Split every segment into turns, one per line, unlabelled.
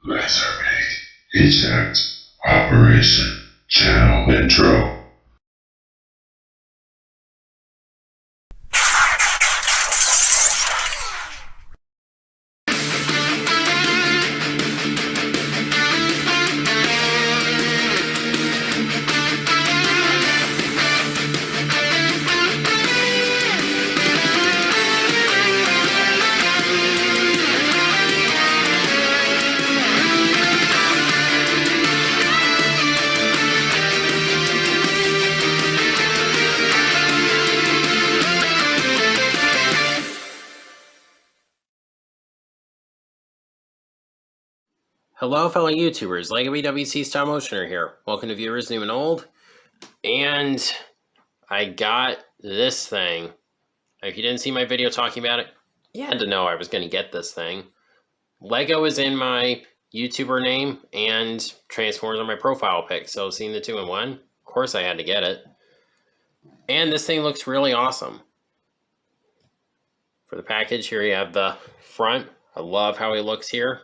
Lasermate. Eject. Operation. Channel intro.
Hello fellow YouTubers, LEGO BWC Stop Motioner here. Welcome to viewers new and old. And I got this thing. If you didn't see my video talking about it, you had to know I was going to get this thing. LEGO is in my YouTuber name and Transformers on my profile pic, so seeing the two in one, of course I had to get it. And this thing looks really awesome. For the package, here you have the front. I love how he looks here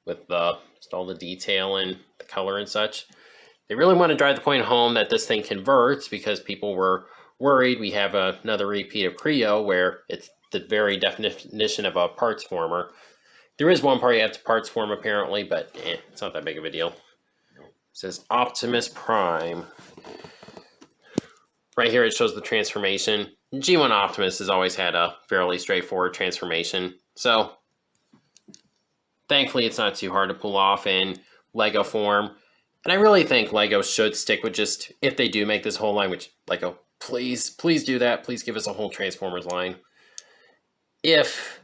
with just all the detail and the color and such. They really want to drive the point home that this thing converts because people were worried we have another repeat of Creo where it's the very definition of a parts former. There is one part you have to parts form apparently, but it's not that big of a deal. It says Optimus Prime. Right here it shows the transformation. G1 Optimus has always had a fairly straightforward transformation, so thankfully, it's not too hard to pull off in LEGO form. And I really think LEGO should stick with just, if they do make this whole line, which LEGO, please do that. Please give us a whole Transformers line. If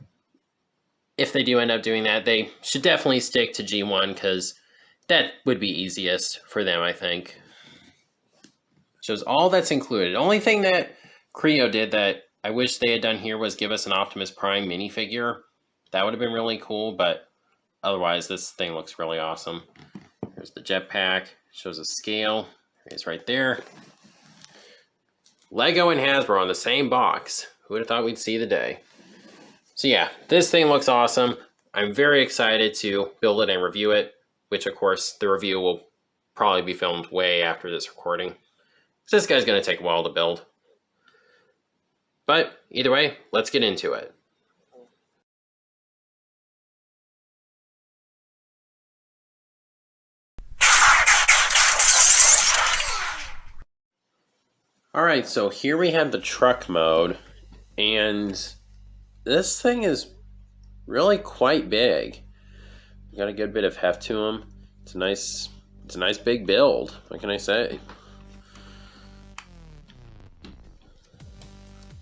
they do end up doing that, they should definitely stick to G1 because that would be easiest for them, I think. Shows all that's included. The only thing that Creo did that I wish they had done here was give us an Optimus Prime minifigure. That would have been really cool, but otherwise, this thing looks really awesome. Here's the jetpack. Shows a scale. It's right there. LEGO and Hasbro on the same box. Who would have thought we'd see the day? So yeah, this thing looks awesome. I'm very excited to build it and review it, which of course the review will probably be filmed way after this recording. So this guy's going to take a while to build. But either way, let's get into it. Alright, so here we have the truck mode, and this thing is really quite big. Got a good bit of heft to him. It's a nice big build. What can I say?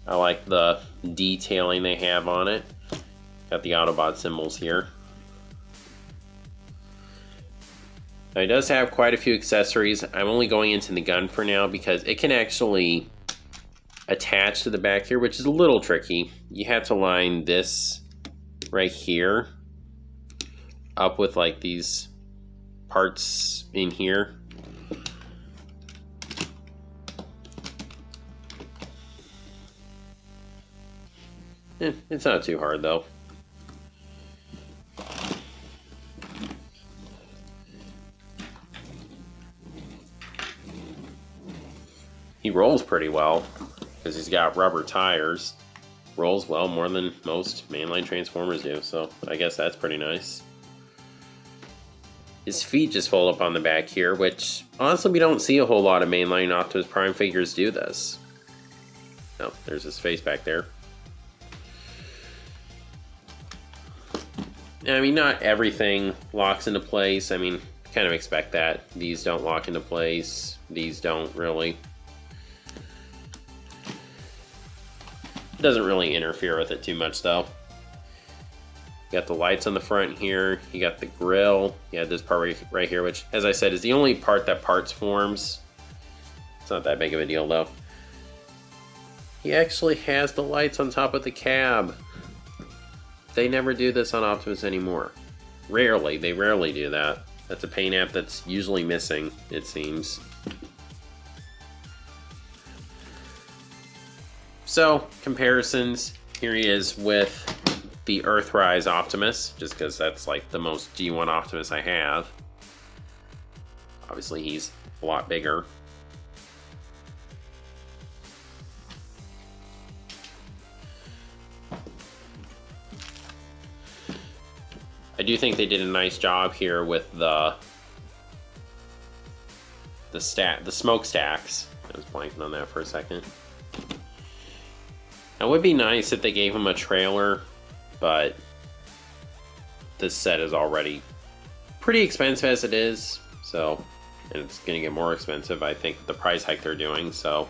I like the detailing they have on it. Got the Autobot symbols here. Now, it does have quite a few accessories. I'm only going into the gun for now because it can actually attach to the back here, which is a little tricky. You have to line this right here up with like these parts in here. It's not too hard though. He rolls pretty well because he's got rubber tires. Rolls well more than most mainline Transformers do, so I guess that's pretty nice. His feet just fold up on the back here, which honestly we don't see a whole lot of mainline Optimus Prime figures do this. Oh, there's his face back there. I mean, not everything locks into place. I mean, kind of expect that. These don't lock into place. These don't really. Doesn't really interfere with it too much though. You got the lights on the front here. You got the grill. You have this part right here, which, as I said, is the only part that parts forms. It's not that big of a deal though. He actually has the lights on top of the cab. They never do this on Optimus anymore. Rarely. They rarely do that. That's a paint app that's usually missing, it seems. So, comparisons. Here he is with the Earthrise Optimus, just because that's like the most G1 Optimus I have. Obviously, he's a lot bigger. I do think they did a nice job here with the smokestacks. I was blanking on that for a second. It would be nice if they gave him a trailer, but this set is already pretty expensive as it is, so, and it's going to get more expensive, I think, with the price hike they're doing, so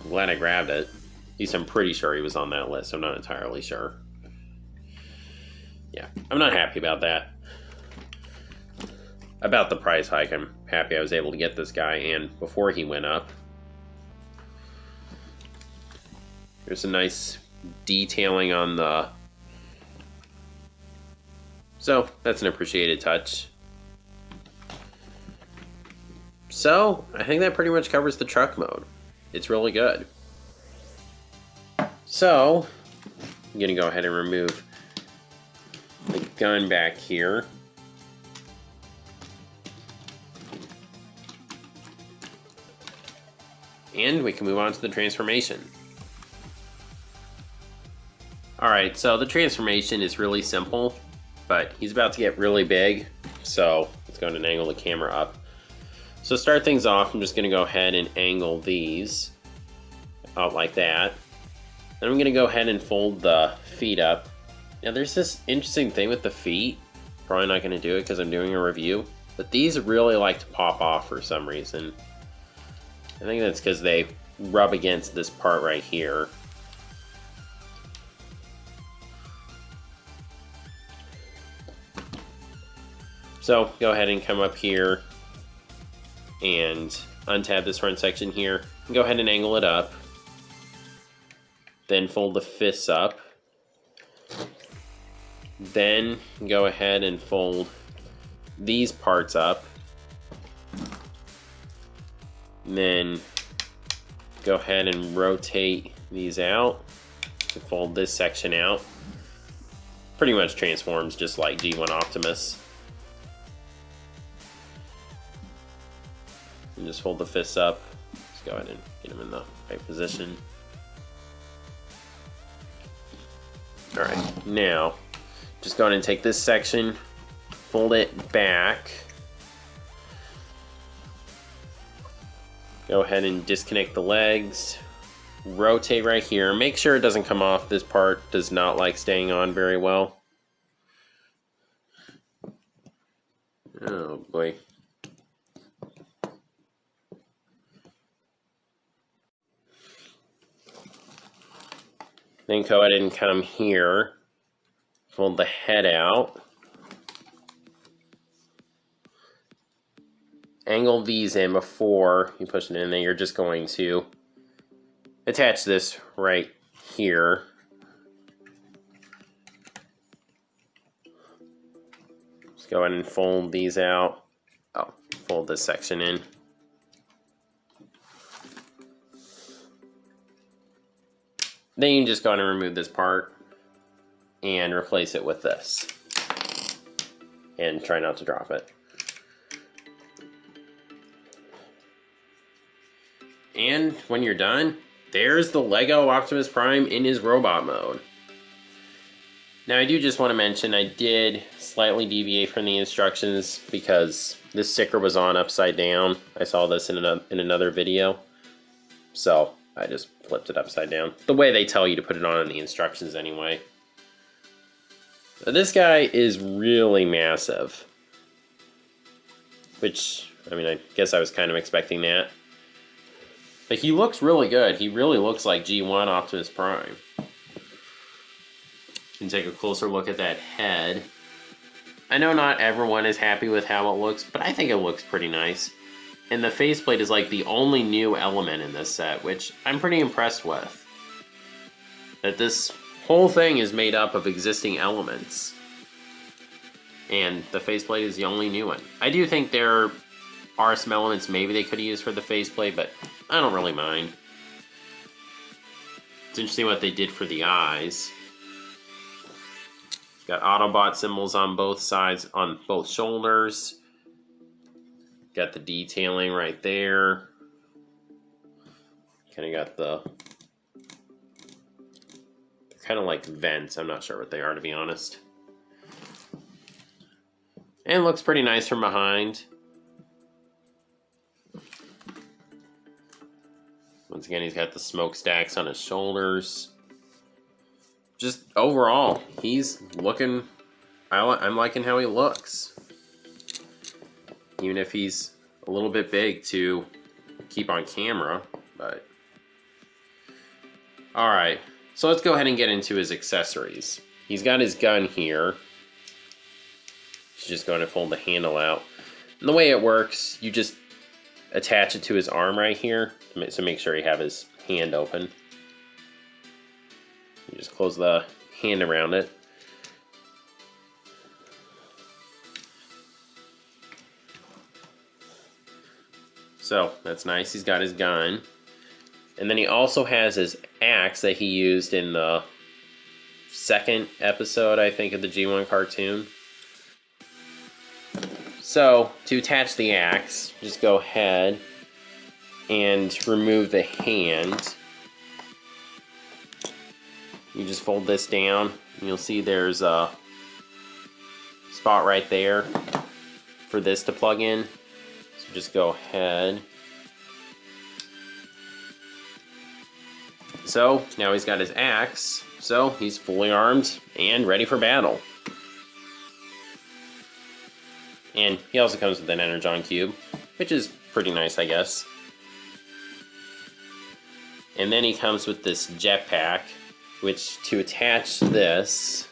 I'm glad I grabbed it. At least I'm pretty sure he was on that list. I'm not entirely sure. Yeah, I'm not happy about that. About the price hike, I'm happy I was able to get this guy, and before he went up. There's a nice detailing on the... So, that's an appreciated touch. So, I think that pretty much covers the truck mode. It's really good. So, I'm going to go ahead and remove the gun back here. And we can move on to the transformation. Alright, so the transformation is really simple, but he's about to get really big, so let's go ahead and angle the camera up. So to start things off, I'm just going to go ahead and angle these out like that. Then I'm going to go ahead and fold the feet up. Now there's this interesting thing with the feet. Probably not going to do it because I'm doing a review, but these really like to pop off for some reason. I think that's because they rub against this part right here. So go ahead and come up here and untab this front section here. Go ahead and angle it up. Then fold the fists up. Then go ahead and fold these parts up. And then go ahead and rotate these out to fold this section out. Pretty much transforms just like G1 Optimus. And just fold the fists up. Just go ahead and get them in the right position. Alright, now just go ahead and take this section, fold it back. Go ahead and disconnect the legs. Rotate right here. Make sure it doesn't come off. This part does not like staying on very well. Oh boy. Then go ahead and come here, fold the head out, angle these in before you push it in, then you're just going to attach this right here. Just go ahead and fold these out. Oh, fold this section in. Then you can just go ahead and remove this part and replace it with this. And try not to drop it. And when you're done, there's the Lego Optimus Prime in his robot mode. Now I do just want to mention I did slightly deviate from the instructions because this sticker was on upside down. I saw this in another video. So I just flipped it upside down. The way they tell you to put it on in the instructions anyway. Now, this guy is really massive. Which, I mean, I guess I was kind of expecting that. But he looks really good. He really looks like G1 Optimus Prime. You can take a closer look at that head. I know not everyone is happy with how it looks, but I think it looks pretty nice. And the faceplate is like the only new element in this set, which I'm pretty impressed with. That this whole thing is made up of existing elements. And the faceplate is the only new one. I do think there are some elements maybe they could have used for the faceplate, but I don't really mind. It's interesting what they did for the eyes. Got Autobot symbols on both sides, on both shoulders. Got the detailing right there. Kind of got the... kind of like vents. I'm not sure what they are, to be honest. And it looks pretty nice from behind. Once again, he's got the smokestacks on his shoulders. Just overall, he's looking... I'm liking how he looks. Even if he's a little bit big to keep on camera, but... Alright, so let's go ahead and get into his accessories. He's got his gun here. He's just going to fold the handle out. And the way it works, you just attach it to his arm right here, so make sure you have his hand open. You just close the hand around it. So that's nice. He's got his gun. And then he also has his axe that he used in the second episode, I think, of the G1 cartoon. So to attach the axe, just go ahead and remove the hand. You just fold this down, and you'll see there's a spot right there for this to plug in. So just go ahead. So now he's got his axe, so he's fully armed and ready for battle. And he also comes with an Energon Cube, which is pretty nice, I guess. And then he comes with this jetpack, which to attach this,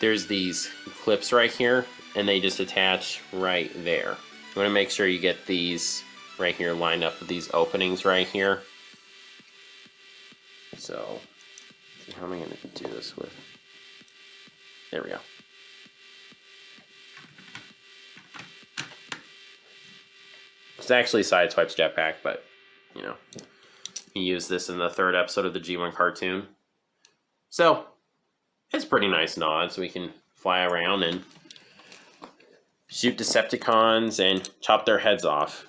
there's these clips right here, and they just attach right there. You want to make sure you get these right here lined up with these openings right here. So, how am I going to do this with? There we go. It's actually Sideswipe's jetpack, but, you know, he used this in the third episode of the G1 cartoon. So, it's a pretty nice nod, so we can fly around and shoot Decepticons and chop their heads off.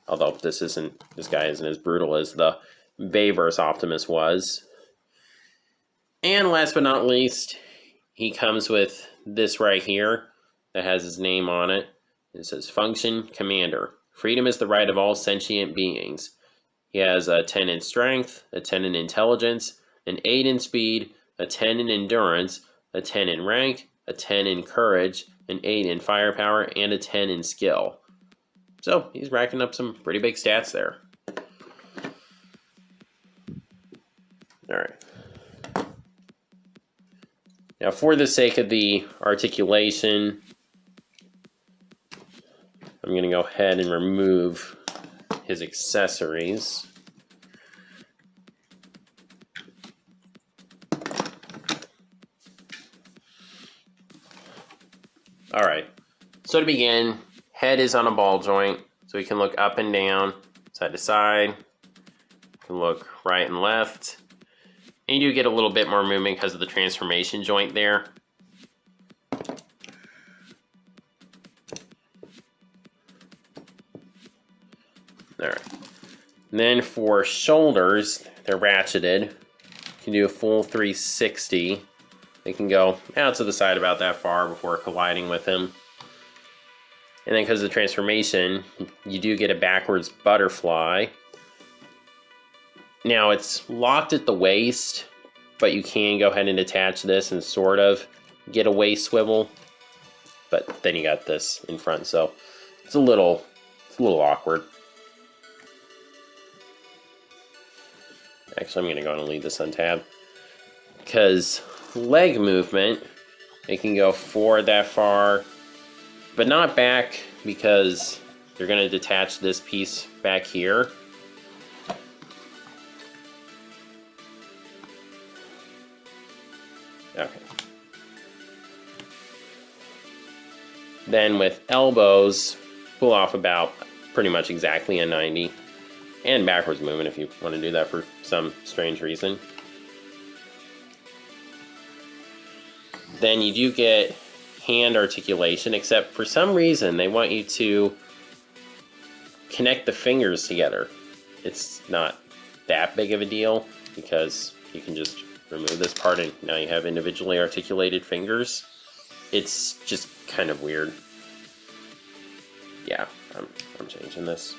Although this guy isn't as brutal as the Bayverse Optimus was. And last but not least, he comes with this right here that has his name on it. It says Function Commander. Freedom is the right of all sentient beings. He has a 10 in strength, a 10 in intelligence, an 8 in speed, a 10 in endurance, a 10 in rank, a 10 in courage, an 8 in firepower, and a 10 in skill. So he's racking up some pretty big stats there. Alright. Now for the sake of the articulation, I'm going to go ahead and remove his accessories. Alright, so to begin, head is on a ball joint, so we can look up and down, side to side. We can look right and left. And you do get a little bit more movement because of the transformation joint there. Alright. Then for shoulders, they're ratcheted. You can do a full 360. They can go out to the side about that far before colliding with him. And then because of the transformation, you do get a backwards butterfly. Now it's locked at the waist, but you can go ahead and attach this and sort of get a waist swivel. But then you got this in front, so it's a little awkward. Actually, I'm going to go ahead and leave this untabbed. Because leg movement, it can go forward that far, but not back because you're going to detach this piece back here. Okay. Then with elbows, pull off about pretty much exactly a 90. And backwards movement if you want to do that for some strange reason. Then you do get hand articulation, except for some reason they want you to connect the fingers together. It's not that big of a deal because you can just remove this part and now you have individually articulated fingers. It's just kind of weird. Yeah, I'm changing this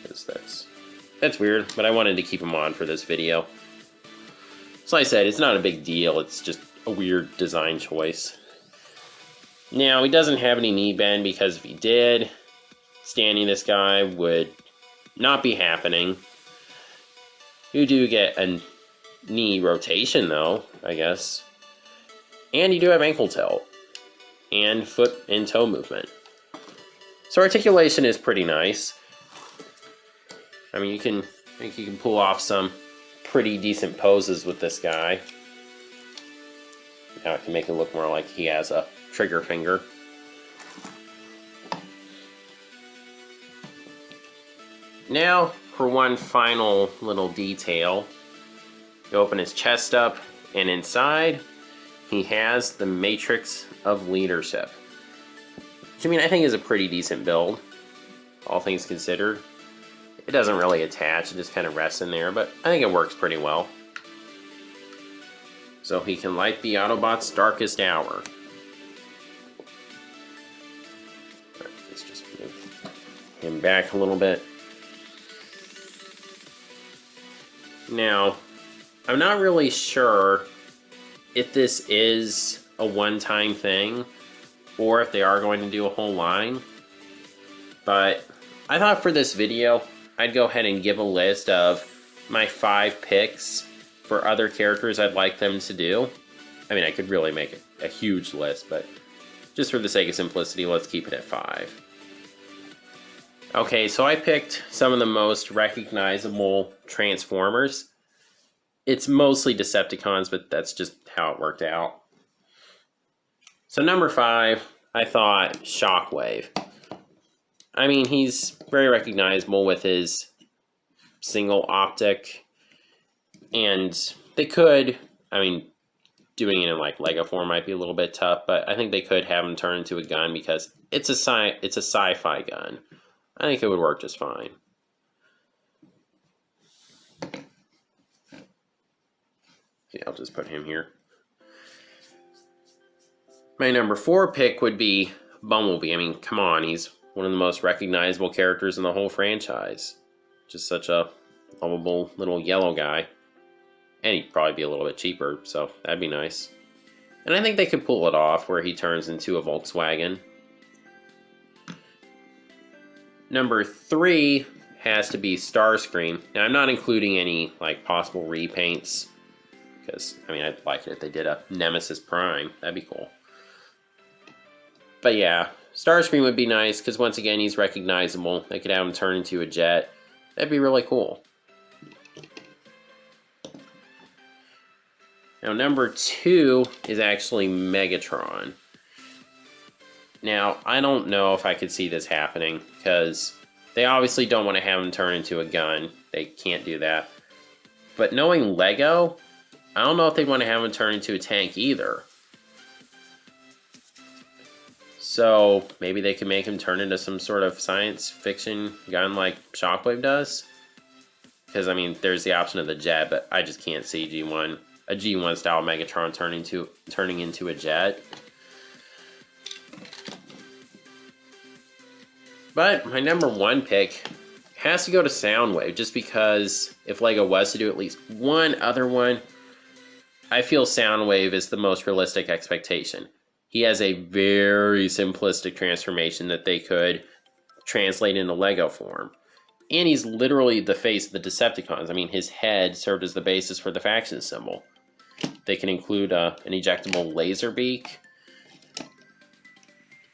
because that's weird, but I wanted to keep them on for this video. So like I said, it's not a big deal, it's just a weird design choice. Now, he doesn't have any knee bend because if he did, standing this guy would not be happening. You do get a knee rotation though, I guess. And you do have ankle tilt and foot and toe movement. So articulation is pretty nice. I mean, I think you can pull off some pretty decent poses with this guy. Now I can make it look more like he has a trigger finger. Now for one final little detail. You open his chest up, and inside he has the Matrix of Leadership. Which, I mean, I think is a pretty decent build, all things considered. It doesn't really attach, it just kind of rests in there, but I think it works pretty well. So he can light the Autobot's darkest hour. Let's just move him back a little bit. Now, I'm not really sure if this is a one-time thing or if they are going to do a whole line, but I thought for this video I'd go ahead and give a list of my 5 picks for other characters I'd like them to do. I mean, I could really make a huge list, but just for the sake of simplicity, let's keep it at 5. Okay, so I picked some of the most recognizable Transformers. It's mostly Decepticons, but that's just how it worked out. So number 5, I thought Shockwave. I mean, he's very recognizable with his single optic, and they could, I mean, doing it in like Lego form might be a little bit tough, but I think they could have him turn into a gun because it's a sci-fi gun. I think it would work just fine. Yeah, I'll just put him here. My number 4 pick would be Bumblebee. I mean, come on, he's one of the most recognizable characters in the whole franchise. Just such a lovable little yellow guy. And he'd probably be a little bit cheaper, so that'd be nice. And I think they could pull it off where he turns into a Volkswagen. Number 3 has to be Starscream. Now, I'm not including any like possible repaints because, I mean, I'd like it if they did a Nemesis Prime. That'd be cool. But yeah, Starscream would be nice because once again, he's recognizable. They could have him turn into a jet. That'd be really cool. Now, number 2 is actually Megatron. Now, I don't know if I could see this happening because they obviously don't want to have him turn into a gun. They can't do that. But knowing Lego, I don't know if they want to have him turn into a tank either. So maybe they could make him turn into some sort of science fiction gun like Shockwave does. Because, I mean, there's the option of the jet, but I just can't see a G1 style Megatron turning into a jet. But my number 1 pick has to go to Soundwave, just because if Lego was to do at least one other one, I feel Soundwave is the most realistic expectation. He has a very simplistic transformation that they could translate into Lego form. And he's literally the face of the Decepticons. I mean, his head served as the basis for the faction symbol. They can include an ejectable laser beak.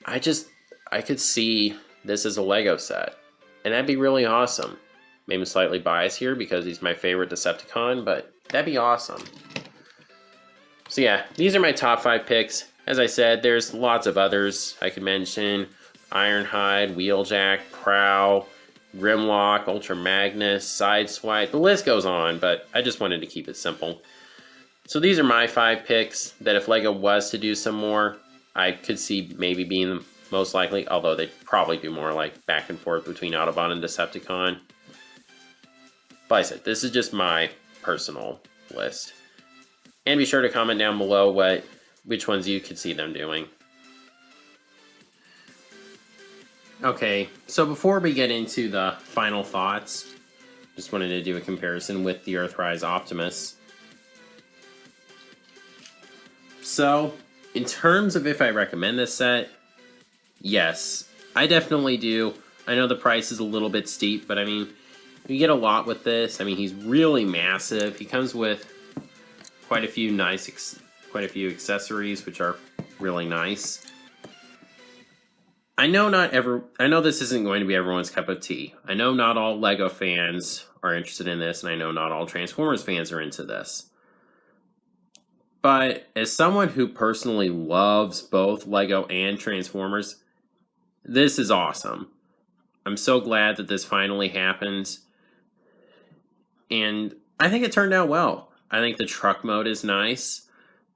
I could see this as a Lego set. And that'd be really awesome. Maybe I'm slightly biased here because he's my favorite Decepticon, but that'd be awesome. So yeah, these are my top 5 picks. As I said, there's lots of others I could mention. Ironhide, Wheeljack, Prowl, Grimlock, Ultra Magnus, Sideswipe. The list goes on, but I just wanted to keep it simple. So these are my 5 picks that if LEGO was to do some more, I could see maybe being the most likely, although they'd probably do more like back and forth between Autobot and Decepticon. But I said, this is just my personal list. And be sure to comment down below which ones you could see them doing. Okay, so before we get into the final thoughts, just wanted to do a comparison with the Earthrise Optimus. So, in terms of if I recommend this set, yes, I definitely do. I know the price is a little bit steep, but I mean, you get a lot with this. I mean, he's really massive. He comes with quite a few accessories, which are really nice. I know this isn't going to be everyone's cup of tea. I know not all LEGO fans are interested in this, and I know not all Transformers fans are into this. But as someone who personally loves both LEGO and Transformers, this is awesome. I'm so glad that this finally happened. And I think it turned out well. I think the truck mode is nice.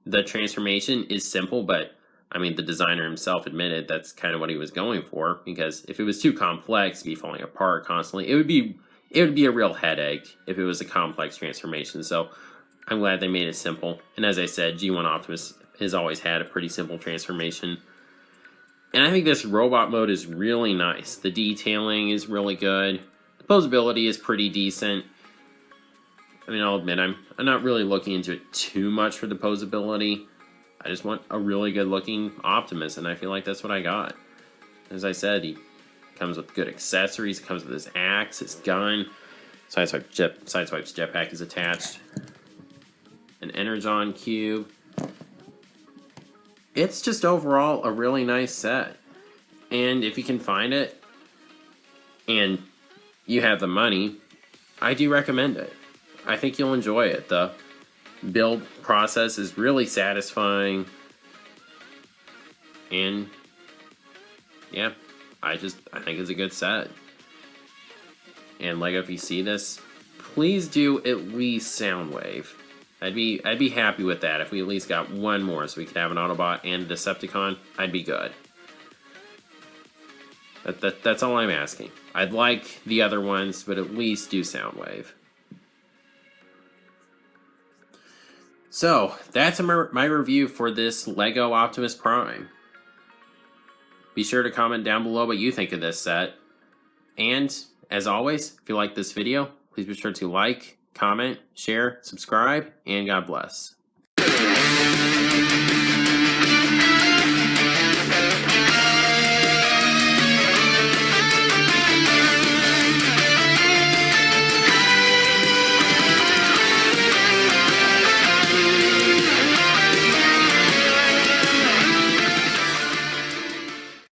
The transformation is simple, but I mean, the designer himself admitted that's kind of what he was going for, because if it was too complex, it'd be falling apart constantly. It would be a real headache if it was a complex transformation. So I'm glad they made it simple. And as I said, G1 Optimus has always had a pretty simple transformation. And I think this robot mode is really nice. The detailing is really good. The posability is pretty decent. I mean, I'll admit, I'm not really looking into it too much for the posability. I just want a really good looking Optimus, and I feel like that's what I got. As I said, he comes with good accessories. He comes with his axe, his gun. Sideswipe's jetpack is attached. An Energon cube. It's just overall a really nice set. And if you can find it, and you have the money, I do recommend it. I think you'll enjoy it. The build process is really satisfying. And yeah, I think it's a good set. And LEGO, if you see this, please do at least Soundwave. I'd be happy with that. If we at least got one more so we could have an Autobot and a Decepticon, I'd be good. That's all I'm asking. I'd like the other ones, but at least do Soundwave. So, that's my review for this LEGO Optimus Prime. Be sure to comment down below what you think of this set. And, as always, if you like this video, please be sure to like, comment, share, subscribe, and God bless.